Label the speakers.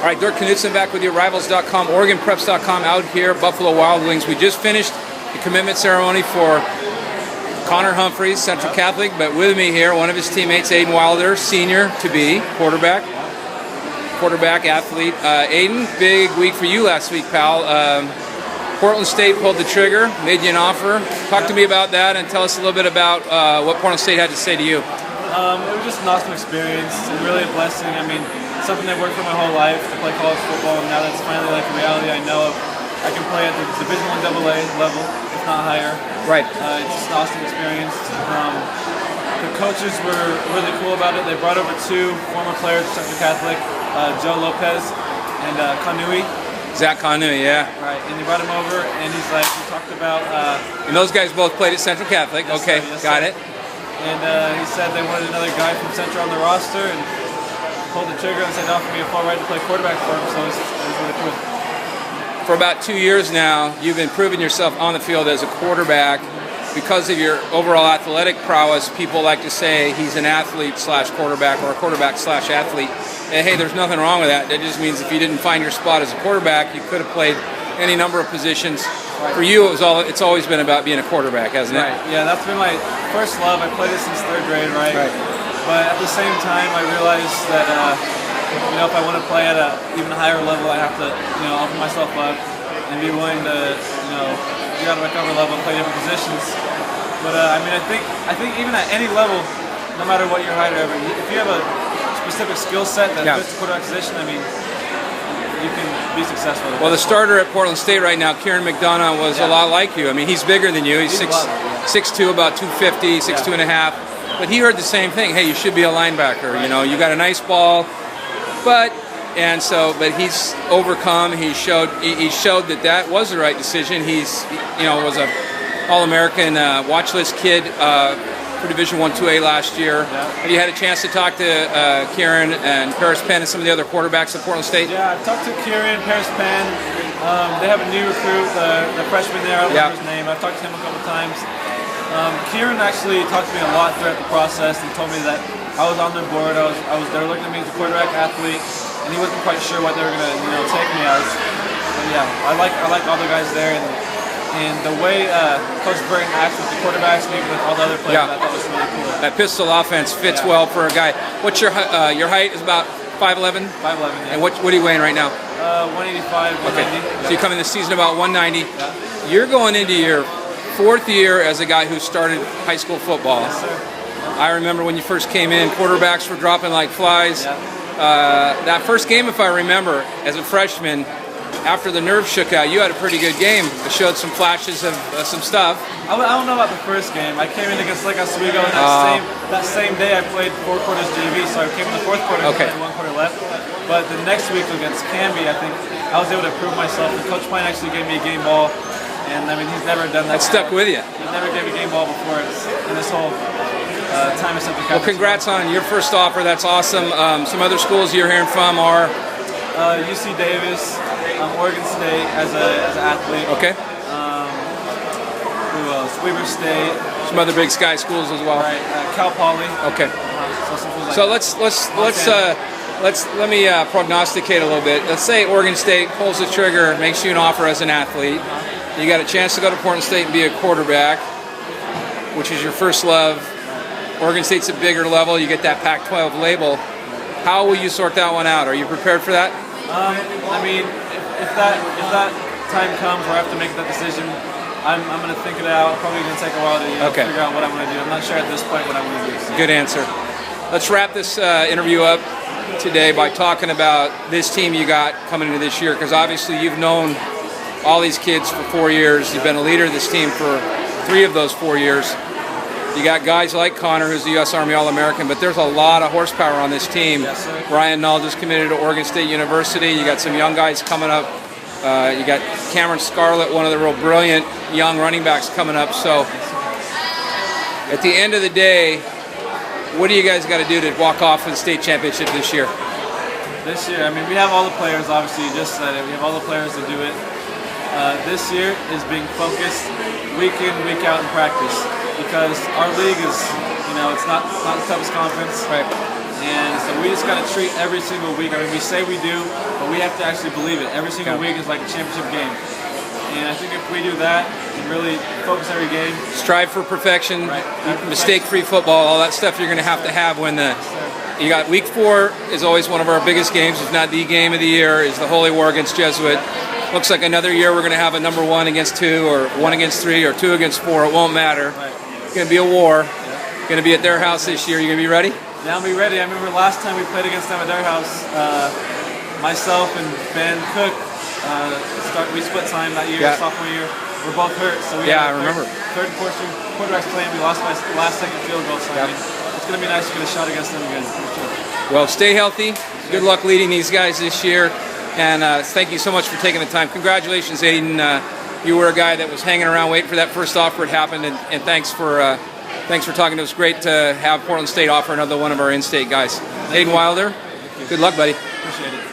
Speaker 1: All right, Dirk Knudsen back with you, Rivals.com, OregonPreps.com, out here, Buffalo Wild Wings. We just finished the commitment ceremony for Connor Humphreys, Central Catholic, but with me here, one of his teammates, Aidan Wilder, senior to be, quarterback athlete. Aidan, big week for you last week, pal. Portland State pulled the trigger, made you an offer. Talk to me about that and tell us a little bit about what Portland State had to say to you.
Speaker 2: It was just an awesome experience and really a blessing. I mean, something I've worked for my whole life to play college football, and now that's finally like a reality. I know I can play at the Division I AA level, if not higher.
Speaker 1: Right.
Speaker 2: It's just an awesome experience. The coaches were really cool about it. They brought over two former players of Central Catholic, Joe Lopez and Kanui.
Speaker 1: Zach Kanui, yeah.
Speaker 2: Right, and he brought him over, and he's like, we talked about...
Speaker 1: and those guys both played at Central Catholic.
Speaker 2: Yes,
Speaker 1: okay,
Speaker 2: sir, yes,
Speaker 1: got
Speaker 2: sir.
Speaker 1: it.
Speaker 2: And he said they wanted another guy from Central on the roster, and pulled the trigger and said, offered me a full right to play quarterback for him, so it was really cool.
Speaker 1: For about 2 years now, you've been proving yourself on the field as a quarterback. Because of your overall athletic prowess, people like to say he's an athlete slash quarterback or a quarterback slash athlete. And hey, there's nothing wrong with that. That just means if you didn't find your spot as a quarterback, you could have played any number of positions.
Speaker 2: Right.
Speaker 1: For you, it's always been about being a quarterback, hasn't it?
Speaker 2: Right. Yeah, that's been my first love. I played it since 3rd grade, right? But at the same time, I realized that if I want to play at an even higher level, I have to open myself up and be willing to get out of my comfort level and play different positions. But I think even at any level, no matter what your height or whatever, if you have a specific skill set that fits the quarterback position, I mean, you can be successful.
Speaker 1: Well, the starter at Portland State right now, Kieran McDonough, was a lot like you. I mean, he's bigger than you. He's 6'2", about 250, 6'2 and a half. But he heard the same thing. Hey, you should be a linebacker. You know, you got a nice ball, but he's overcome. He showed that was the right decision. He's was a All-American watch list kid for Division I 2A last year. Have you had a chance to talk to Kieran and Paris Penn and some of the other quarterbacks at Portland State?
Speaker 2: Yeah, I've talked to Kieran, Paris Penn. They have a new recruit, the freshman there. I don't remember his name. I've talked to him a couple times. Kieran actually talked to me a lot throughout the process and told me that I was on their board. They were looking at me as a quarterback athlete, and he wasn't quite sure what they were going to take me as. But yeah, I like all the guys there, and the way Coach Burton acts with the quarterbacks and even with all the other players, I thought was really cool.
Speaker 1: That pistol offense fits well for a guy. What's your height is about 5'11"?
Speaker 2: 5'11", yeah.
Speaker 1: And what are you weighing right now?
Speaker 2: 185, 190.
Speaker 1: Okay. So you come in the season about 190.
Speaker 2: Yeah.
Speaker 1: You're going into your 4th year as a guy who started high school football.
Speaker 2: Yes, sir.
Speaker 1: I remember when you first came in, quarterbacks were dropping like flies.
Speaker 2: Yeah.
Speaker 1: That first game, if I remember, as a freshman, after the nerves shook out, you had a pretty good game. It showed some flashes of some stuff.
Speaker 2: I don't know about the first game. I came in against Lake Oswego, and that same day I played 4 quarters JV, so I came in the 4th quarter and had 1 quarter left. But the next week against Canby, I think I was able to prove myself. And Coach Pine actually gave me a game ball, and I mean he's never done that.
Speaker 1: That stuck with you.
Speaker 2: He never gave me a game ball before in this whole time of Central Catholic.
Speaker 1: Well, congrats on your first offer. That's awesome. Some other schools you're hearing from are
Speaker 2: UC Davis, Oregon State as an athlete.
Speaker 1: Okay.
Speaker 2: Who else? Weber State.
Speaker 1: Some other Big Sky schools as well.
Speaker 2: Right. Cal Poly.
Speaker 1: Okay.
Speaker 2: So
Speaker 1: let me prognosticate a little bit. Let's say Oregon State pulls the trigger, makes you an offer as an athlete. You got a chance to go to Portland State and be a quarterback, which is your first love. Oregon State's a bigger level. You get that Pac-12 label. How will you sort that one out? Are you prepared for that?
Speaker 2: I mean, if that time comes where I have to make that decision, I'm going to think it out. Probably going to take a while to figure out what I want to do. I'm not sure at this point what I want to do. So.
Speaker 1: Good answer. Let's wrap this interview up today by talking about this team you got coming into this year, because obviously you've known all these kids for 4 years. You've been a leader of this team for 3 of those 4 years. You got guys like Connor, who's the U.S. Army All-American, but there's a lot of horsepower on this team.
Speaker 2: Yes, sir.
Speaker 1: Ryan Null just committed to Oregon State University. You got some young guys coming up. You got Cameron Scarlett, one of the real brilliant young running backs coming up. So at the end of the day, what do you guys got to do to walk off with the state championship this year?
Speaker 2: This year, I mean, we have all the players, obviously, you just said it. We have all the players to do it. This year is being focused week in, week out in practice, because our league is, it's not the toughest conference.
Speaker 1: Right.
Speaker 2: And so we just got to treat every single week. I mean, we say we do, but we have to actually believe it. Every single week is like a championship game. And I think if we do that and really focus every game.
Speaker 1: Strive for perfection,
Speaker 2: Right.
Speaker 1: mistake-free football, all that stuff you're going to have when you got week 4 is always one of our biggest games, if not the game of the year, is the Holy War against Jesuit. Looks like another year we're going to have a number 1 against 2 or 1 against 3 or 2 against 4. It won't matter.
Speaker 2: Right.
Speaker 1: It's going to be a war. Going to be at their house this year. You going to be ready?
Speaker 2: Yeah, I'll be ready. I remember last time we played against them at their house, myself and Ben Cook, we split time that year, sophomore year. We're both hurt, so we
Speaker 1: I
Speaker 2: had
Speaker 1: remember.
Speaker 2: third and fourth string quarterbacks playing. We lost by last second field goal, so I mean, it's going to be nice to get a shot against them again. For sure.
Speaker 1: Well, stay healthy. Good luck leading these guys this year. And thank you so much for taking the time. Congratulations, Aidan. You were a guy that was hanging around waiting for that first offer. It happened, and thanks for talking to us. Great to have Portland State offer another one of our in-state guys. Aidan Wilder, good luck, buddy.
Speaker 2: Appreciate it.